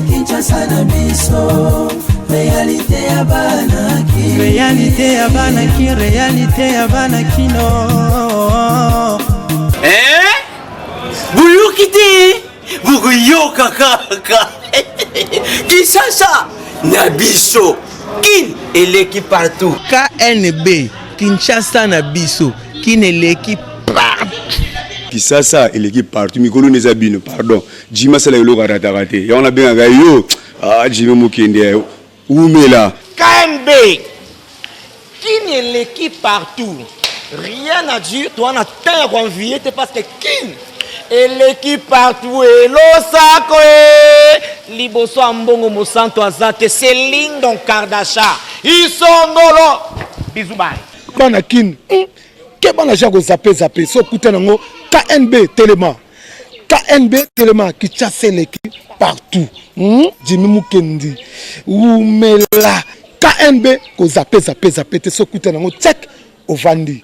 Kinshasa na biso, réalité ya banaki, réalité ya banaki, réalité ya banakino. Buyukite, bukuyoka kaka. Kinshasa na biso, kin eleki partout. KNB, Kinshasa na biso, kin eleki partout. Kinshasa eleki partout. Mikolo nezabino, pardon. Jima sala yolo karatarate. Ya on a bien gayo. Jima mukende. Oumela. KNB, kin eleki partout. Rien à dire, toi on a terre envié, parce que kin eleki partout et l'osako liboso ambongo mosanto azate Céline Don Kardasha isongolo bizubai bana kin ke bana jago zape so kuta nango KNB Telema qui chasse eleki partout Jimmy Mukendi Oumela KNB ko zape te so kuta nango check ovandi.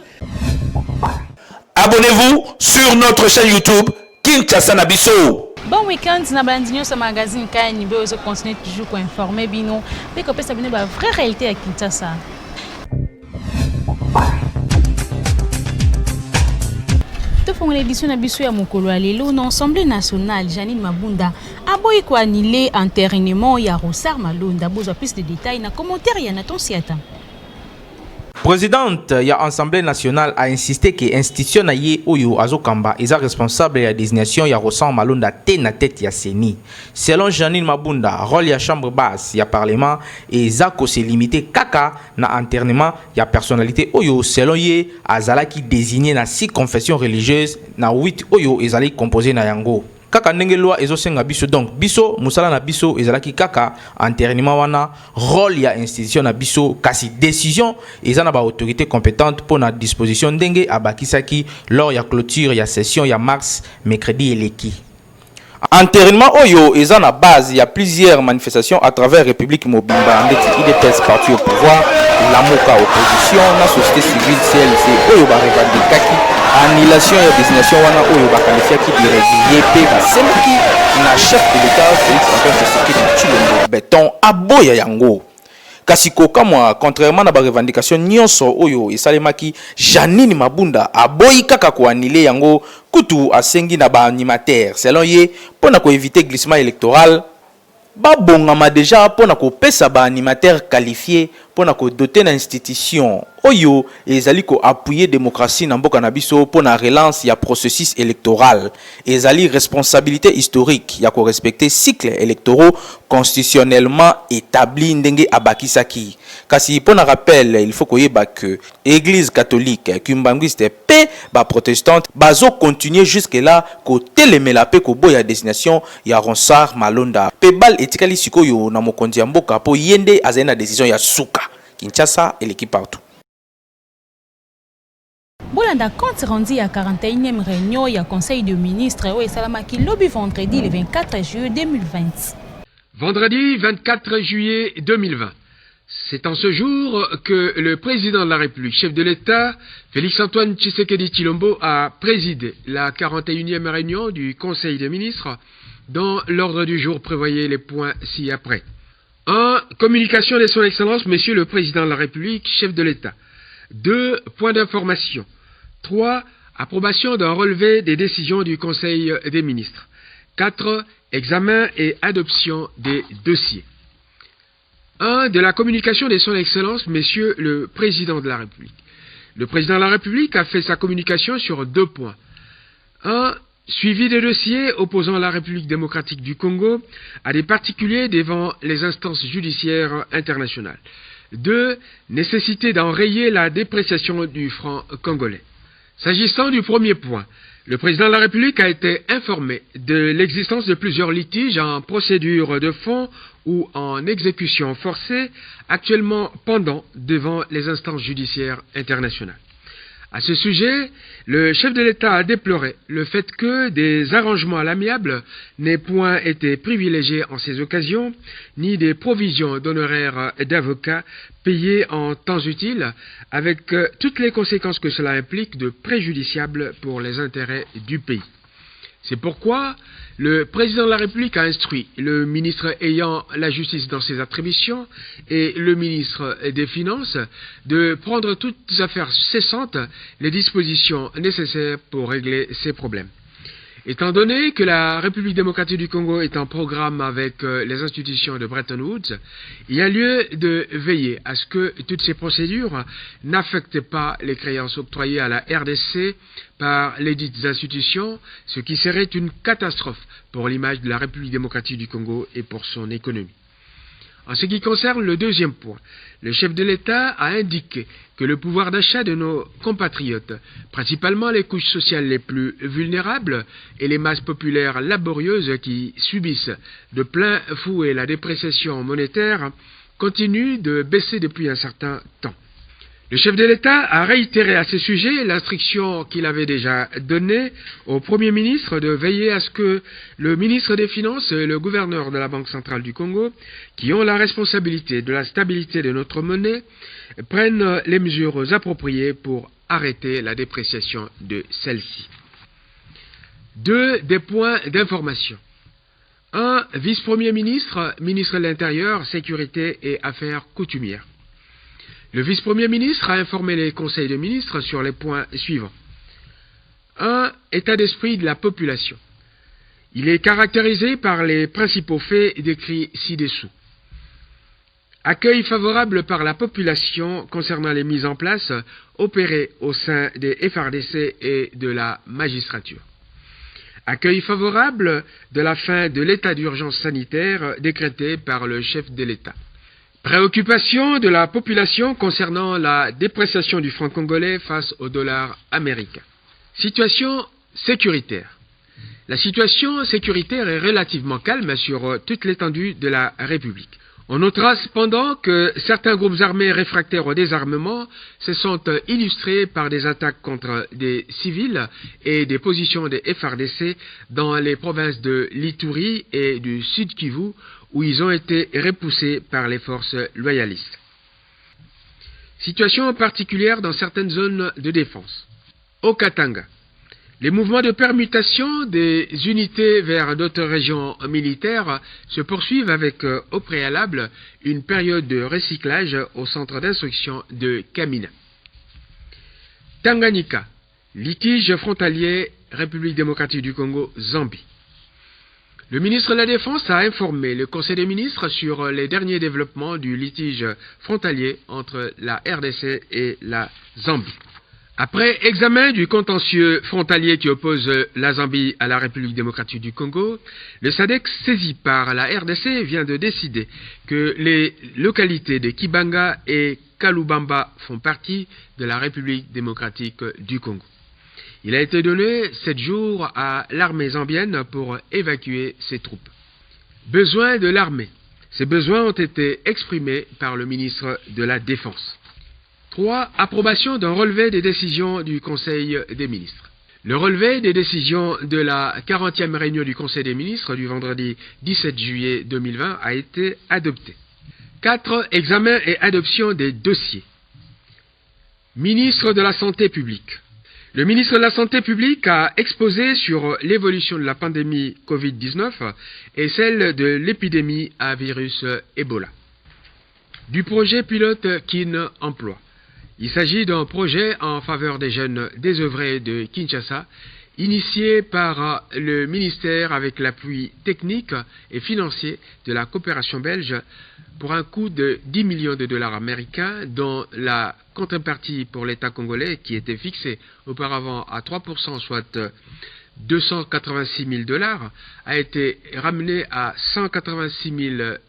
Abonnez-vous sur notre chaîne YouTube Kinshasa na biso. Bon week-end na Bandinyo sa magazine KNB ozo continuer toujours pour informer bino pe ko pesa bino ba vraie réalité à Kinshasa. To fond l'édition na biso ya mokolo alelo na Assemblée nationale Janine Mabunda aboyi ko annuler enterrement ya Rosar Malonda bozo plus de détails na commentaire ya Nathan Siata. Présidente ya Assemblée nationale a insisté que institution na ye oyo azokamba eza responsable ya désignation ya Rosar Malonda te na tête ya Seni. Selon Janine Mabunda, rôle ya chambre basse ya parlement eza ko se limiter kaka na enterrement ya personnalité oyo selon ye azalaki désigné na 6 confessions religieuses na 8 oyo ezali composé na yango. Kaka ndenge loi ezosenga biso donc biso musala na biso ezalaki kaka enterrement wana rôle ya institution na biso kasi décision eza na ba autorité compétente pour na disposition ndenge abakisaki lors ya clôture ya session ya mars mercredi eleki. Enterrement oyo eza na base ya plusieurs manifestations à travers République Mobimba ndeti IDPS parti au pouvoir la Moka opposition na société civile CLC oyo ba revendikaki annulation ya destination wana oyo ba qualifiaki d'irrégulier pe basemaki na chef de l'État Félix Antoine Tshisekedi Tshilombo béton aboya yango. Kasi kokamwa contrairement na ba revendication nyonso oyo esalemaki Janine Mabunda aboyi kaka ko annuler yango kutu asengi na ba animateur selon ye pona ko éviter glissement électoral ba bongama déjà pona ko pesa ba animateur qualifié pona ko doter na institution oyo ezali ko appuyer démocratie na mboka na biso pona relance ya processus électoral ezali responsabilité historique ya ko respecter cycle électoraux constitutionnellement établi ndenge abakisaki. Kasi pona rappel il faut koyeba que église catholique kumbangwiste pe ba protestante bazo continuer jusque là ko telemela pe ko boya destination ya Rosar Malonda pe bal etikali sikoyo na mokonzi ya mboka po yende azena décision ya suka. Kinshasa et l'équipe partout. Bolanda compte rendu à 41e réunion ya conseil de ministres au Salamaki lobby vendredi le 24 juillet 2020. Vendredi 24 juillet 2020. C'est en ce jour que le président de la République, chef de l'État, Félix Antoine Tshisekedi Tshilombo, a présidé la 41e réunion du conseil des ministres dont l'ordre du jour prévoyait les points ci-après. 1. Communication de son Excellence, Monsieur le Président de la République, chef de l'État. 2. Point d'information. 3. Approbation d'un relevé des décisions du Conseil des ministres. 4. Examen et adoption des dossiers. 1. De la communication de son Excellence, Monsieur le Président de la République. Le Président de la République a fait sa communication sur 2 points. 1. Suivi des dossiers opposant la République démocratique du Congo à des particuliers devant les instances judiciaires internationales. 2. Nécessité d'enrayer la dépréciation du franc congolais. S'agissant du premier point, le président de la République a été informé de l'existence de plusieurs litiges en procédure de fond ou en exécution forcée actuellement pendant devant les instances judiciaires internationales. À ce sujet, le chef de l'État a déploré le fait que des arrangements à l'amiable n'aient point été privilégiés en ces occasions, ni des provisions d'honoraires d'avocats payés en temps utile, avec toutes les conséquences que cela implique de préjudiciables pour les intérêts du pays. C'est pourquoi le président de la République a instruit le ministre ayant la justice dans ses attributions et le ministre des Finances de prendre toutes affaires cessantes les dispositions nécessaires pour régler ces problèmes. Étant donné que la République démocratique du Congo est en programme avec les institutions de Bretton Woods, il y a lieu de veiller à ce que toutes ces procédures n'affectent pas les créances octroyées à la RDC par les dites institutions, ce qui serait une catastrophe pour l'image de la République démocratique du Congo et pour son économie. En ce qui concerne le deuxième point, le chef de l'État a indiqué que le pouvoir d'achat de nos compatriotes, principalement les couches sociales les plus vulnérables et les masses populaires laborieuses qui subissent de plein fouet la dépréciation monétaire, continue de baisser depuis un certain temps. Le chef de l'État a réitéré à ce sujet l'instruction qu'il avait déjà donnée au Premier ministre de veiller à ce que le ministre des Finances et le gouverneur de la Banque centrale du Congo, qui ont la responsabilité de la stabilité de notre monnaie, prennent les mesures appropriées pour arrêter la dépréciation de celle-ci. Deux des points d'information. 1. Vice-premier ministre, ministre de l'Intérieur, Sécurité et Affaires coutumières. Le vice-premier ministre a informé les conseils de ministres sur les points suivants. 1. État d'esprit de la population. Il est caractérisé par les principaux faits décrits ci-dessous. Accueil favorable par la population concernant les mises en place opérées au sein des FRDC et de la magistrature. Accueil favorable de la fin de l'état d'urgence sanitaire décrété par le chef de l'État. Préoccupation de la population concernant la dépréciation du franc congolais face au dollar américain. Situation sécuritaire. La situation sécuritaire est relativement calme sur toute l'étendue de la République. On notera cependant que certains groupes armés réfractaires au désarmement se sont illustrés par des attaques contre des civils et des positions des FRDC dans les provinces de l'Ituri et du Sud Kivu, où ils ont été repoussés par les forces loyalistes. Situation particulière dans certaines zones de défense. Au Katanga, les mouvements de permutation des unités vers d'autres régions militaires se poursuivent avec, au préalable, une période de recyclage au centre d'instruction de Kamina. Tanganyika, litige frontalier République démocratique du Congo, Zambie. Le ministre de la Défense a informé le Conseil des ministres sur les derniers développements du litige frontalier entre la RDC et la Zambie. Après examen du contentieux frontalier qui oppose la Zambie à la République démocratique du Congo, le SADC saisi par la RDC vient de décider que les localités de Kibanga et Kalubamba font partie de la République démocratique du Congo. Il a été donné 7 jours à l'armée zambienne pour évacuer ses troupes. Besoin de l'armée. Ces besoins ont été exprimés par le ministre de la Défense. 3. Approbation d'un relevé des décisions du Conseil des ministres. Le relevé des décisions de la 40e réunion du Conseil des ministres du vendredi 17 juillet 2020 a été adopté. 4. Examen et adoption des dossiers. Ministre de la Santé publique. Le ministre de la Santé publique a exposé sur l'évolution de la pandémie Covid-19 et celle de l'épidémie à virus Ebola. Du projet pilote Kin Emploi. Il s'agit d'un projet en faveur des jeunes désœuvrés de Kinshasa, initié par le ministère avec l'appui technique et financier de la coopération belge pour un coût de 10 millions de dollars américains, dont la contrepartie pour l'État congolais, qui était fixée auparavant à 3%, soit 286 000 dollars, a été ramenée à 186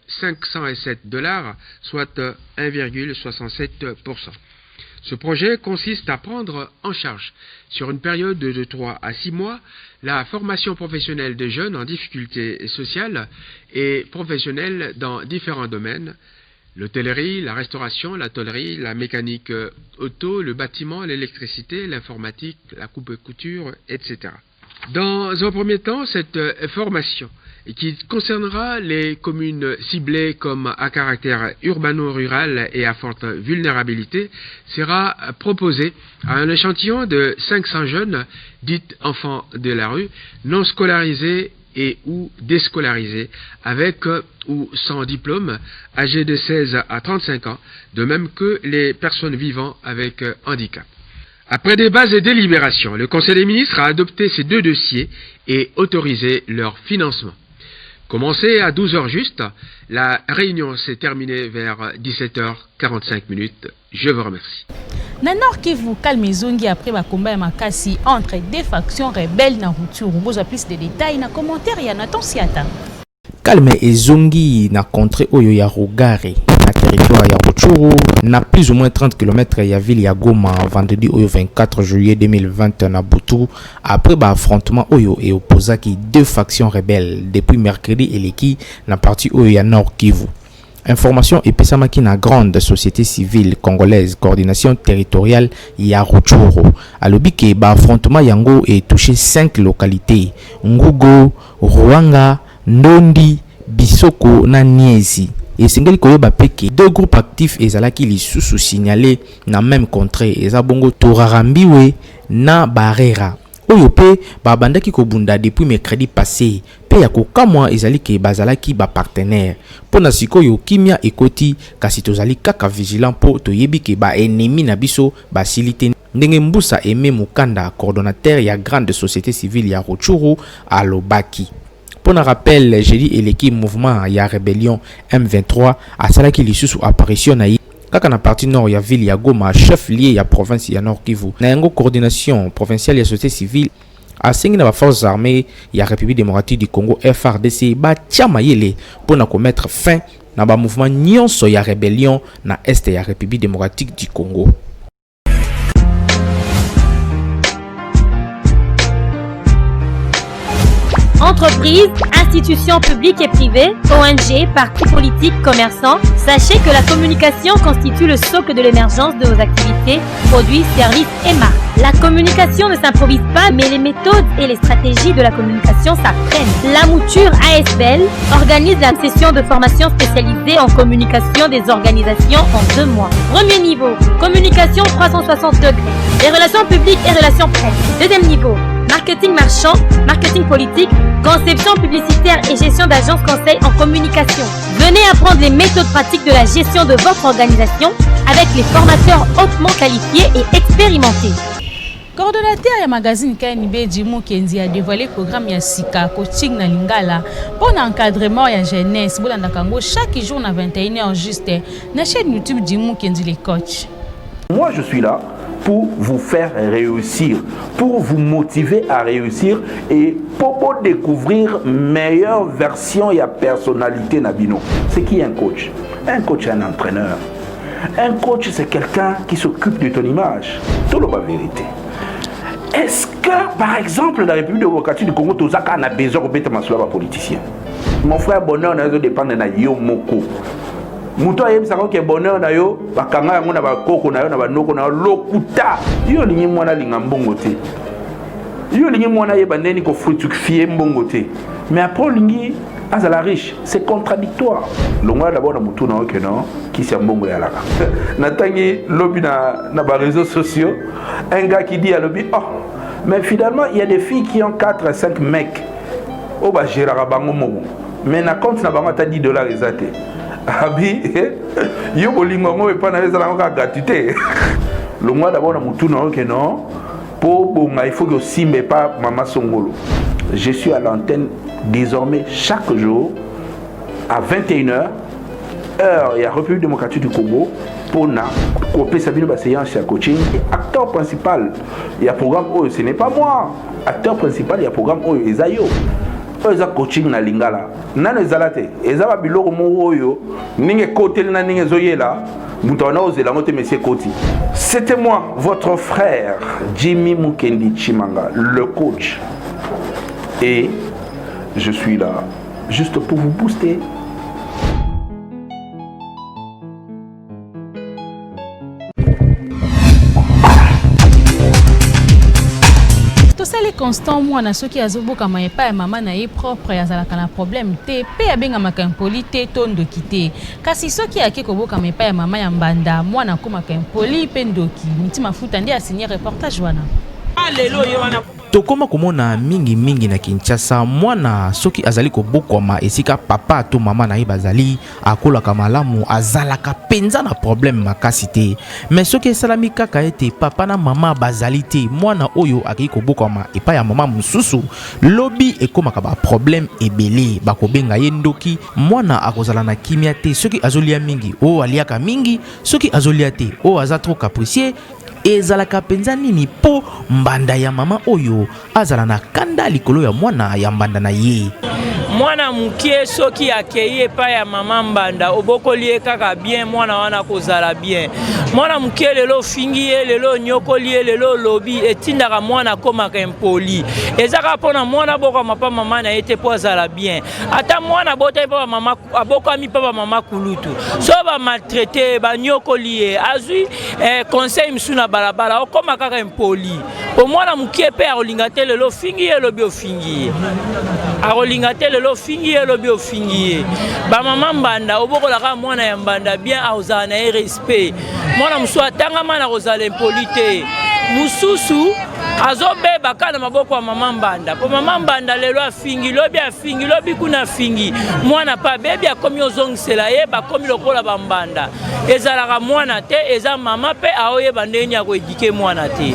507 dollars, soit 1,67%. Ce projet consiste à prendre en charge, sur une période de 3 à 6 mois, la formation professionnelle des jeunes en difficulté sociale et professionnelle dans différents domaines, L'hôtellerie, la restauration, la tôlerie, la mécanique auto, le bâtiment, l'électricité, l'informatique, la coupe et couture, etc. Dans un premier temps, cette formation qui concernera les communes ciblées comme à caractère urbano-rural et à forte vulnérabilité sera proposée à un échantillon de 500 jeunes, dites enfants de la rue, non scolarisés et ou déscolarisés, avec ou sans diplôme, âgés de 16 à 35 ans, de même que les personnes vivant avec handicap. Après débat et délibérations, le Conseil des ministres a adopté ces deux dossiers et autorisé leur financement. Commencé à 12h juste, la réunion s'est terminée vers 17h45. Je vous remercie. Nanor Kivu calme zongi après ma combat et ma cassi entre deux factions rebelles na Rutshuru. Vous avez plus de détails na commentaire ya Nathan Siata. Calme ezongi na contrée oyo ya Rugare na territoire ya Rutshuru na plus ou moins 30 km ya ville ya Goma vendredi oyo 24 juillet 2020 na Butu après affrontement oyo et opposaki deux factions rebelles depuis mercredi eleki na partie oyo ya Nord Kivu. Information epesamaki na grande société civile congolaise coordination territoriale ya Rutshuru alobi ke affrontement yango et touché 5 localités Ngugo, Ruanga, Ndondi, Bisoko na Niezi. Et singeli koyeba peke deux groupes actifs ezalaki lisusu signalé na même contrée ezabongo Torarambiwe na Barera. Oyo pe babandaki kobunda depuis mercredi passé pe ya kokamwa ezali ke bazalaki ba partenaire pona sikoyo kimia ekoti kasi tozali kaka vigilant po toyebi ke ba ennemi na biso ba silite ndenge Mbusa Aimé Mukanda coordonnateur ya grande société civile ya Rutshuru alobaki. Pour un rappel, jeudi et l'équipe mouvement ya rébellion M23 a salaki lisusu apparition na kaka na partie nord ya ville ya Goma chef lié ya province ya Nord Kivu na yango coordination provinciale ya société civile a sengi na ba forces armées ya République démocratique du Congo FRDC ba tiama yele pour na mettre fin na ba mouvement nyonso ya rébellion na est ya République démocratique du Congo. Entreprises, institutions publiques et privées, ONG, partis politiques, commerçants, sachez que la communication constitue le socle de l'émergence de vos activités, produits, services et marques. La communication ne s'improvise pas, mais les méthodes et les stratégies de la communication s'apprennent. La Mouture ASBL organise la session de formation spécialisée en communication des organisations en 2 mois. Premier niveau, communication 360 degrés, les relations publiques et relations presse. Deuxième niveau, marketing marchand, marketing politique, conception publicitaire et gestion d'agence conseil en communication. Venez apprendre les méthodes pratiques de la gestion de votre organisation avec les formateurs hautement qualifiés et expérimentés. Coordonnateur ya magazine KNB Jimou Kenzi a dévoilé le programme ya Sika coaching na Lingala pour l'encadrement ya jeunesse. Bolanda Kango chaque jour à 21h juste na chaîne YouTube Jimou Kenzi les coachs. Moi je suis là pour vous faire réussir, pour vous motiver à réussir et pour découvrir meilleure version et personnalité Nabino. C'est qui un coach? Un coach est un entraîneur. Un coach c'est quelqu'un qui s'occupe de ton image. Tout le vérité. Est-ce que par exemple la République démocratique du Congo Tozaka a besoin de mettre ma politicien? Mon frère bonheur n'a pas dépendre de yo moko. Muto ayem sako ke bonheur na yo bakanga yango na bakoko na yo na banoko na lokuta yo lingi mwana linga mbongo te yo lingi mwana yeba ndeni ko fructifier mbongo te mais après lingi azala riche c'est contradictoire longa d'abord na mutu na ok non qui c'est mbongo ya laka natangi lobby na ba réseaux sociaux un gars qui dit à lobby oh mais finalement il y a des filles qui ont 4 à 5 mecs au ba gérera bango mobo mais na compte na bango ta $10 ezate abi yo bolingo ngo epa na ezala ngo gratuité le mois d'abord na mutu na ok non pour bonga il faut que simbe pas mama songolo. Je suis à l'antenne désormais chaque jour à 21h heure il y a République démocratique du Congo pour na couper Sabino ba séance à coaching et acteur principal il y a programme oh ce n'est pas moi acteur principal il y a programme oh Ezayo eza coaching na Lingala nana ezalate ezaba biloko mo oyo ninge côté na ninge zoyela mutana ozela ngote monsieur Koti. C'était moi votre frère Jimmy Mukendi Chimanga le coach et je suis là juste pour vous booster. Kali constant mwana soki azoboka maepa ya mama na ye propre azalaka na problème te pe abenga makampoli te to ndoki te. Kasi soki ake koboka maepa ya mama ya mbanda mwana ko makampoli pe ndoki. Mitima futa ndi asigné reportage wana. Tokoma komona mingi na Kinshasa mwana soki azali kobokwama esika papa to mama na ye bazali akolaka malamu azalaka penza na problème makasi te. Mais soki esalami kaka ete papa na mama bazali te mwana oyo akei kobokwama epa ya mama mususu lobi ekomaka ba problème ebele bakobenga ye ndoki mwana akozala na kimia te soki azolia mingi o aliaka mingi soki azolia te o aza trop capricieux ezalaka penza nini po mbanda ya mama oyo azala na kanda likolo ya mwana ya mbanda na ye. Mwana mukie soki akeye pa ya mama mbanda obokoli kaka bien mwana wana kozala bien. Mwana mukie lelo fingi ye lelo nyokoli ye lelo lobi etindaka mwana komaka impoli. Ezaka pona mwana boka mapa mama na ete po azala bien. Ata mwana bota pa mama aboka mi pa mama kulutu. So ba maltraiter ba nyokoli ye azui conseil msuna balabala okoma kaka impoli. O mwana mukie pe akolingate lelo fingi ye lobi ofingi. Akolingate lelo fingi ye lobi ofingi. Ba mama mbanda obokolaka mwana ya mbanda bien aozala na respect. Mwana musu atanga mana kozala impolite. Mususu azobeba kana maboko ya mama mbanda. Po mama mbanda lelo afingi lobi kuna fingi. Mwana pa bebi akomi ozongisela ye bakomi lokola bambanda. Ezalaka mwana te eza mama pe aoye bandeni ya koedike mwana te.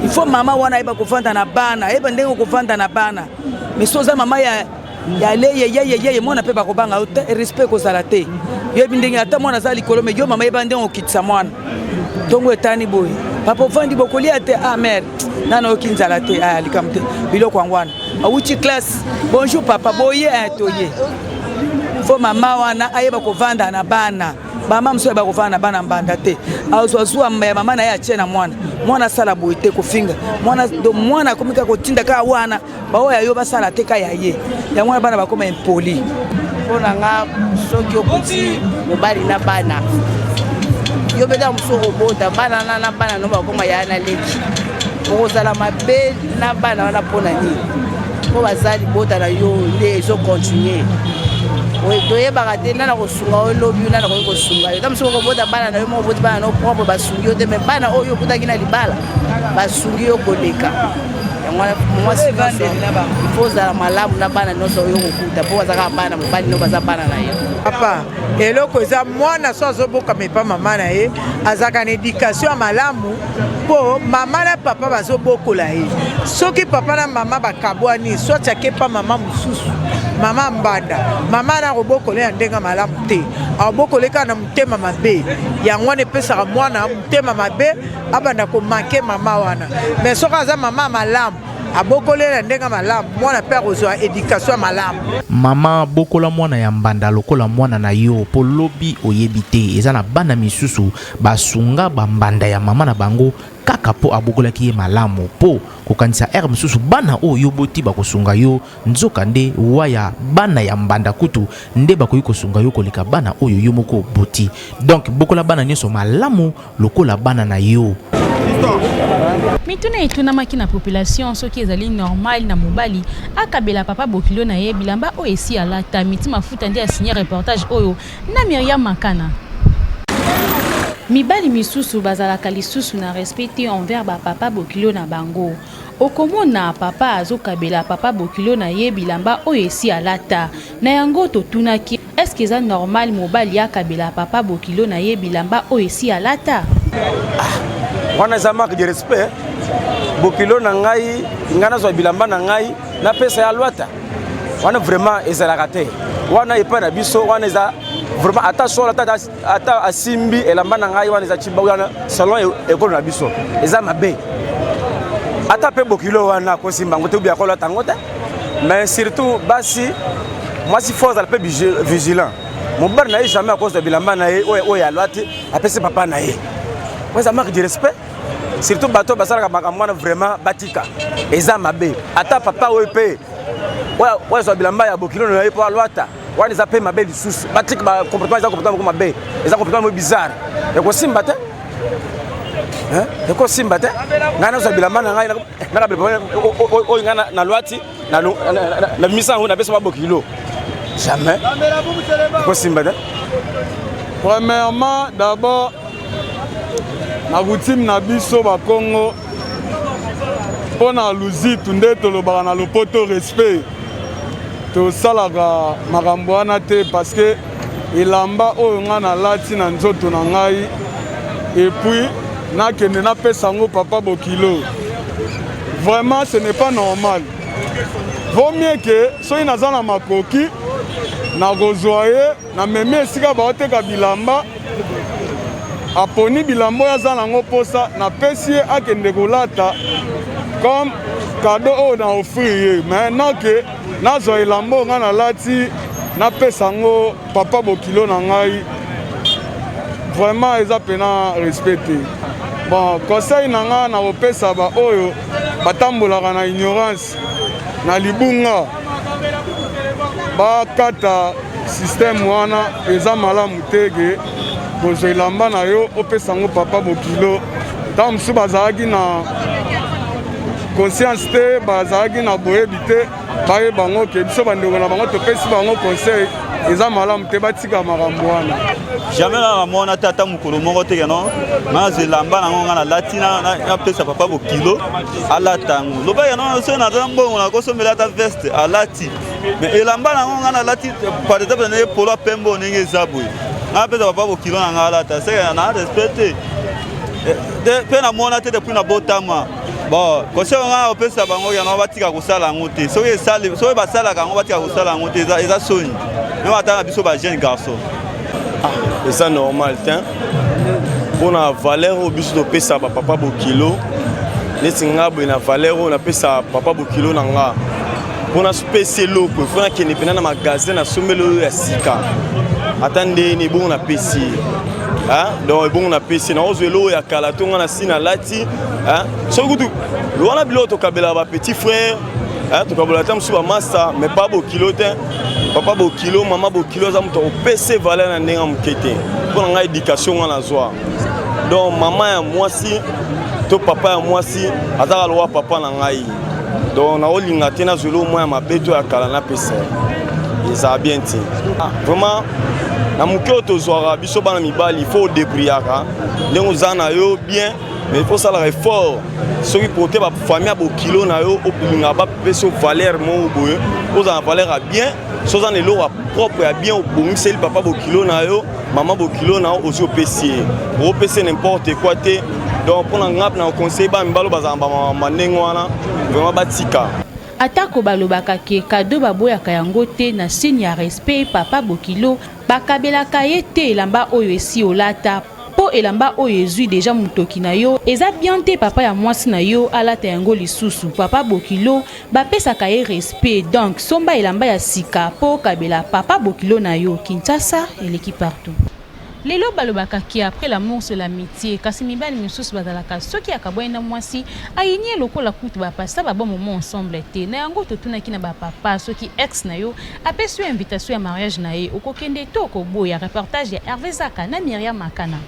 Il faut mama wana eba kufanda na bana, eba ndengo kufanda na bana. Misoza mama ya ye mwana pe bakobanga respect kozala te. Yo bindenge ata mwana za likolo me yo mama eba ndengo kitsa mwana. Tongo etani boy. Papa fandi bokolia te mère. Nana okinzala te likamte. Biloko angwana. Awuchi class. Bonjour papa boye toye. Faut mama wana ayeba kovanda na bana. Mama mso eba kovanda na bana mbanda te. Azwazwa mama na ye achena mwana. Mwana sala boite kofinga. Mwana komika kotinda ka wana. Baoya yo basala te ka yaye. Ya mwana bana bakoma impoli. Pona nga soki okuti mobali na bana. Yo beda musoko bota bana na bana no bakoma ya na leki. Ozala mabe na bana wana pona ni. Po bazali bota na yo nde ezo continuer. Oye bagate nana kosunga o lobi nana kosunga. Yo tamsoko bota bana na yo mo bota bana no propre basungi yo te me bana oyo kutaki na libala. Basungi yo koleka. Moi si vande là-bas. Il faut za malamu na bana no so yo kokuta. Po bazaka bana mobali no baza bana na yo. Papa, eloko eza mwana so azoboka mepa mama na ye azaka na éducation ya malamu po mama na papa bazobokola ye. Soki papa na mama bakabwani so tiake pa mama mususu mama mbanda mama na kobokola ya ndenga malamu te abokoleka na mutema mabe yango wana epesaka mwana mutema mabe abanda komanke mama wana mais soki aza mama malamu abokolela ndenga malamu mwana pe akozwa éducation malamu. Mama bokola mwana ya mbanda lokola mwana na yo po lobi oyebi te eza na bana misusu basunga bambanda ya mama na bango kaka po abokolaki ye malamu po kokanisa misusu bana oyo boti bakosunga yo nzoka nde waya bana ya mbanda kutu nde bakoyi kosunga yo koleka bana oyo yo moko boti. Donc bokola bana nyonso malamu lokola bana na yo. Mituna etunamaki na population soki ezali normal na mobali akabela papa bokilo na ye bilamba o esi alata mitima futa ndi asigné reportage oyo na Myriam Makana. Mibali misusu bazalaka lisusu na respecté envers ba papa bokilo na bango. Okomona papa azokabela papa bokilo na ye bilamba oyo esi alata. Na yango totunaki est-ce que ça normal mobali akabela papa bokilo na ye bilamba oyo esi alata? Wana za marque de respect bokilo na ngai ngana zo bilamba na ngai na pesa ya lwata wana vraiment ezalaka te wana epa na biso wana eza vraiment attention ata asimbi elamba na ngai wana eza chimba wana salon ekolo na biso eza mabe ata pe bokilo wana ko simba ngote bia ko lwata ngote mais surtout basi moi si faut alpe vigilant mon bar na jamais à cause de bilamba na ye oya lwati apese papa na ye ouais ça marque de respect. Surtout bateau basala makamwana vraiment batika eza mabe ata papa ope ouais so bilamba ya bokilo na yepo alwata wana za pe mabe lisusu batika ba comportement za comportement ko mabe eza comportement bizarre et ko simba te de quoi simba te ngana so bilamba na ngai na ka o ngana na lwati na misa ho na pesa ba kilo jamais de quoi simba te. Premièrement, d'abord na routine na biso ba Congo pona luzi tunde tolobaka na lopoto respect to salaka makambo wana te parce que elamba oyo nga na lati na nzoto na ngai et puis nakende napesa yango papa bokilo. Vraiment ce n'est pas normal. Vaut mieux que soki naza na makoki na kozwa ye na memi esika baoteka bilamba aponi bilamba oyo aza nango mposa napesi ye akende kolata comme cadeau oyo na offrir ye. Maintenant ke nazwa elamba oyo nga nalati napesa yango papa bokilo na ngai, vraiment eza pena respecté. Bon, conseil na nga na kopesa ba oyo batambolaka na ignorance na libunga bakata système wana eza malamu tege kozwa elamba na yo opesa yango papa bokilo. Ntango mosusu bazalaki na conscience te, bazalaki na boyebi te, bayeba bango ke biso bandeko na bango topesi bango conseil eza malamu te batika makambo wana. Jamais na mona tata mukolo moko te non na zelamba nango nga na latina na pesa papa bokilo alata ngo loba ya non so na zambo na kosomela ta veste alati mais elamba nango nga na lati par exemple na polo pembo ndenge zaboy na pesa papa bokilo na nga alata c'est na respecter de pena mona te depuis na botama. Bon, conseil nga opesa bango ya no batika kosala ngo te so esali so basala kango batika kosala ngo te eza soni même ata na biso ba jeune garçon. Et ça normal tiens pour la valeur au bus de pesa papa bokilo neti nga bo na valeur on pesa papa bokilo na nga pour na spécial loko faut na kene pena na magasin na somelo ya sika attendez ni bon na pesi donc bon na pesi na ozelo ya kala to nga na sina lati so kutu lwana biloto kabela ba petit frère to kabela tam suba massa mais pas bokilo te. Papa bokilo, maman bokilo, ça me pèse valeur na ndenga mukete. Pour nga éducation wana zwa. Donc maman ya moi si, to papa ya moi si, azaka lwa papa na ngai. Donc na olinga tena zolo moi ma beto ya kala na pesa. Ça bien ti. Vraiment na muke to zwa biso bana mibali, il faut débriaka. Ndengo zana yo bien, mais il faut ça la effort. Ce qui porte ba famille bokilo na yo olinga ba pesa valeur mo boye. Aux en valeur bien. Chose en elo propre et bien au bon c'est le papa bokilo na yo maman bokilo na aussi au PC au PC n'importe quoi te donc pour ngap na conseil ba mbalo bazamba manengo wana vraiment batika atako balobaka ke cadeau baboyaka yango te na signe ya respect papa bokilo bakabelaka ye te elamba oyo esi olata po elamba oyo ezui déjà mutoki na yo eza bien te papa ya mwasi na yo alata yango lisusu papa bokilo bapesaka ye respect donc somba elamba ya sika po kabela papa bokilo na yo. Kinshasa eleki partout. Lelo balobaka ki après l'amour c'est l'amitié kasi mibali misusu bazalaka soki akabwa na mwasi ayinye lokola kutu bapasa ba bon moment ensemble te na yango totunaki na ba papa soki ex na yo apesi invitation ya mariage na ye okokende to koboya. Reportage ya Hervé Zaka na Myriam Makana.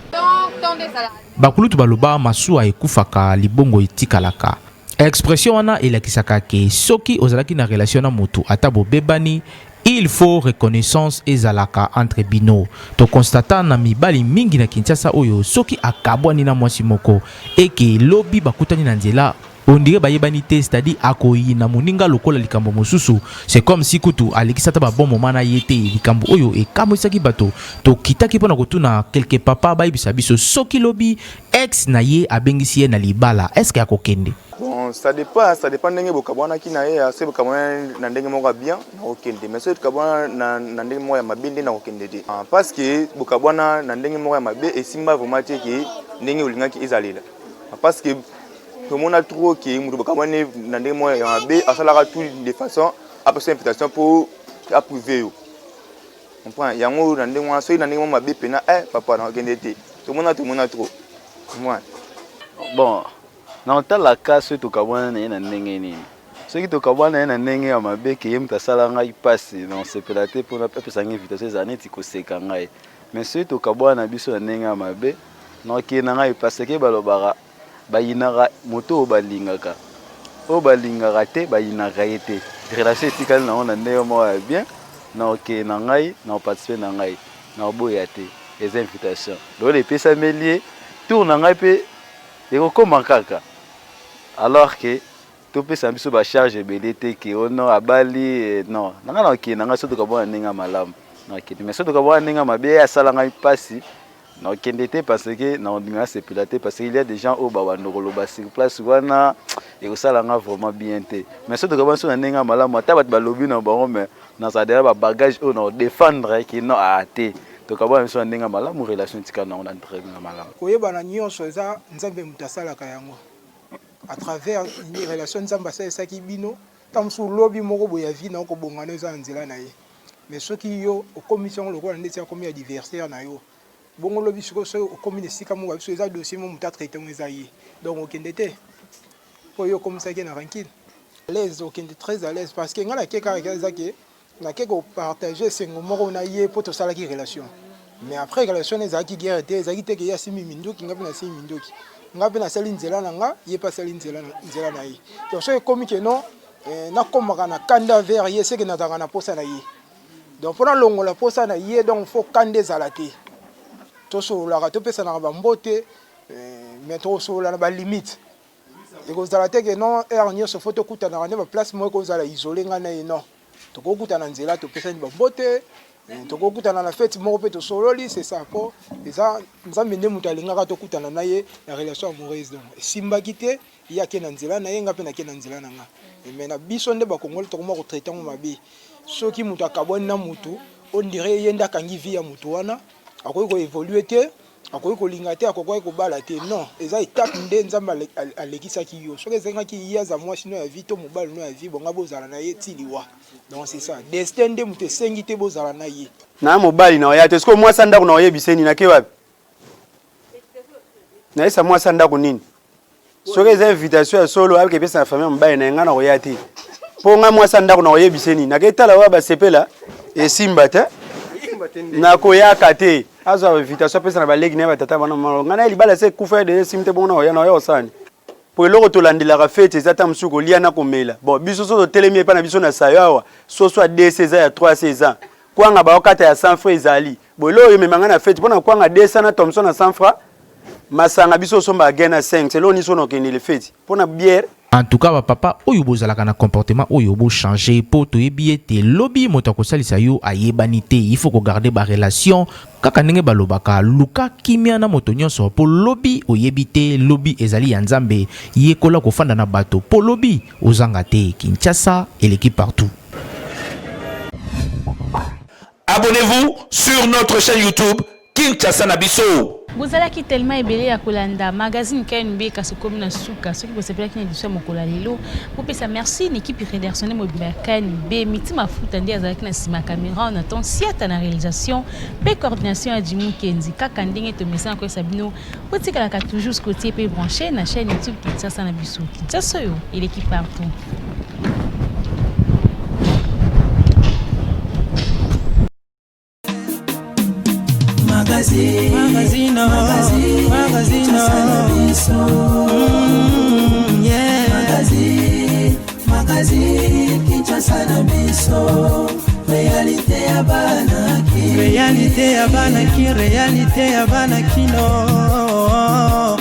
Bakulutu baloba masuwa ekufaka libongo etikalaka. Expression wana elakisaka ke soki ozalaki na relation na mutu atabo bebani il faut reconnaissance ezalaka entre bino. To constata na mibali mingi na Kinshasa oyo soki akabwani na mwasi moko eke lobi bakutani na nzela on dirait bayebani te, c'est-à-dire akoyi na moninga lokola likambo mosusu. C'est comme si kutu alikisata ba bon moment na yete likambo oyo e kamo isaki bato to kitaki pona kotuna quelque papa bayibisa biso soki lobi ex na ye abengisi ye na libala est-ce que akokende. Bon, ça dépend ndenge bokabwana ki na ye ase bokabwana na ndenge moko bien na okende mais c'est bokabwana na ndenge moko ya mabende na okende te parce que bokabwana na ndenge moko ya mabe esimba vraiment te ki ndenge olingaki ezalela parce que tout le monde a trop qui nous bokabwana na ndenge moko ya mabe asalaka tout de façon après cette invitation pour approuver comprend yango na ndenge moko so na ndenge moko mabe pena papa na okende te tout le monde a trop moi bon na otala kaso tokabwana na ndenge nini soki tokabwana na ndenge ya mabe ke yemta sala ngai pasi non c'est peut-être pour na pesa invitation za neti koseka ngai mais soki tokabwana biso na ndenge ya mabe naokende na ngai parce que balobaka bayinaka moto oyo balingaka oyo balingaka te bayinaka ye te relation etikali nango na ndenge moko ya bien naokende na ngai naoparticipe na ngai naoboya te eza invitation lokola epesameli ye tour na ngai mpe ekokoma kaka alors que topesa biso bacharge ebele te ke ono abali non nanga naokende na ngai so tokabona ndenge ya malamu naokende mais so tokabona ndenge ya mabe asala ngai mpasi naokende te parce que naondinga sepela te parce qu'il y a des gens oyo babandokoloba sur place wana ekosala nga vraiment bien te mais so tokabona so na ndenge ya malamu ata bato balobi na bango mais nazadela babagage oyo naodefendre ke no te tokabona biso na ndenge ya malamu relation etika nango na ndenge ya malamu koyebana nyonso eza nzambe moto asalaka yango à travers une relation nzambe asalaki bino ntango mosusu lobi moko boye ya vie na okobongana eza na nzela na ye mais soki yo okomisi yango lokola ndeti akomi adversaire na yo bongo lobi sikoyo soki okomi na esika moko biso eza dossier mo moto atraite ngo eza ye donc okende te mpo yo okomisaki na rankine à l'aise okende très à l'aise parce que ngai nakeka eza ke nakeka kopartage esengo moko na ye mpo tosalaki relation mais après relation ezalaki guerre te ezalaki te ke ye asimi mindoki ngai mpe nasimi mindoki ngai mpe nasali nzela na nga ye mpe asali nzela na ye donc soki ekomi ke non nakomaka na kanda vers ye seke nazalaka na posa na ye donc mpo nalongola posa na ye donc fo kanda ezala te tosololaka topesanaka bambote mais tosolola na balimite ekozala te ke non ere nyonso fo tokutanaka nde baplace moko ekozala isole ngai na ye non tokokutana nzela topesani bambote tokokutana na fete moko mpe tosololi c'est ça mpo eza nzambe nde moto alingaka tokutana na ye na relation amoureuse donc esimbaki te ye ake na nzela na ye nga mpe nake na nzela na nga mais na biso nde bakongoli tokoma kotraite yango mabe soki moto akabwani na motu ondire ye nde akangi vi ya motu wana akoki koévolue te akoki kolinga te akoki kobala te non eza étape nde nzambe alekisaki yo soki ezangaki ye aza mwasi no ya vi to mobali no ya vi bonga bozala na ye ti liwa donc c'est ça destin nde moto esengi te bozala na ye na mobali na oya te sikoyo mwasi ndako na oyebiseni nake wapi nayesa mwasi ndako nini soki eza invitation ya solo abike epesa na famille mobali na yenga na oya te mpo nga mwasi ndako na oyebiseni naketala oyo basepela esimba te nakoyaka te azwa invitation apesa na baleki na batata bana mama ngana libala se kufa de simte bona oya na oya osani po eloko tolandelaka fete eza ta mosuku kolia na komela bon biso so totelemi epa na biso na sayo awa so soit 2 eza ya 3 eza kwanga baokata ya 100 francs ezali bo eloko ememanga na fete mpona kwanga 200 na Thomson na 100 francs masanga biso osomba again na 5 c'est loni so nokendele fete mpona bière. En tout cas, papa, oyo bozalaka na comportement oyo bo changer pour toyebi ete lobby moto akosalisa yo ayebanite, il faut ko garder ba relation kaka ndenge balobaka luka kimia na moto nyonso po lobby oyebite lobby ezali ya nzambe yekola kofanda na bato po lobby ozanga te Kinshasa et l'équipe partout. Abonnez-vous sur notre chaîne YouTube Kinshasa na biso. Bozalaki tellement ebele ya kolanda magazine KNB kasokomi na suka soki bosepelaki na édition mokola lelo popesa merci une équipe rédactionnelle mobile KNB mitima futa ndi azalaki na sima caméra on attend siata na réalisation pe coordination ya Jimmy Kenzi kaka ndenge to message ko sabino otikalaka toujours côté pe branché na chaîne YouTube Kinshasa na biso Kinshasa yo et l'équipe partout. Magazine, Kinshasa na biso. Réalité ya banaki, réalité ya banaki, réalité ya banaki no.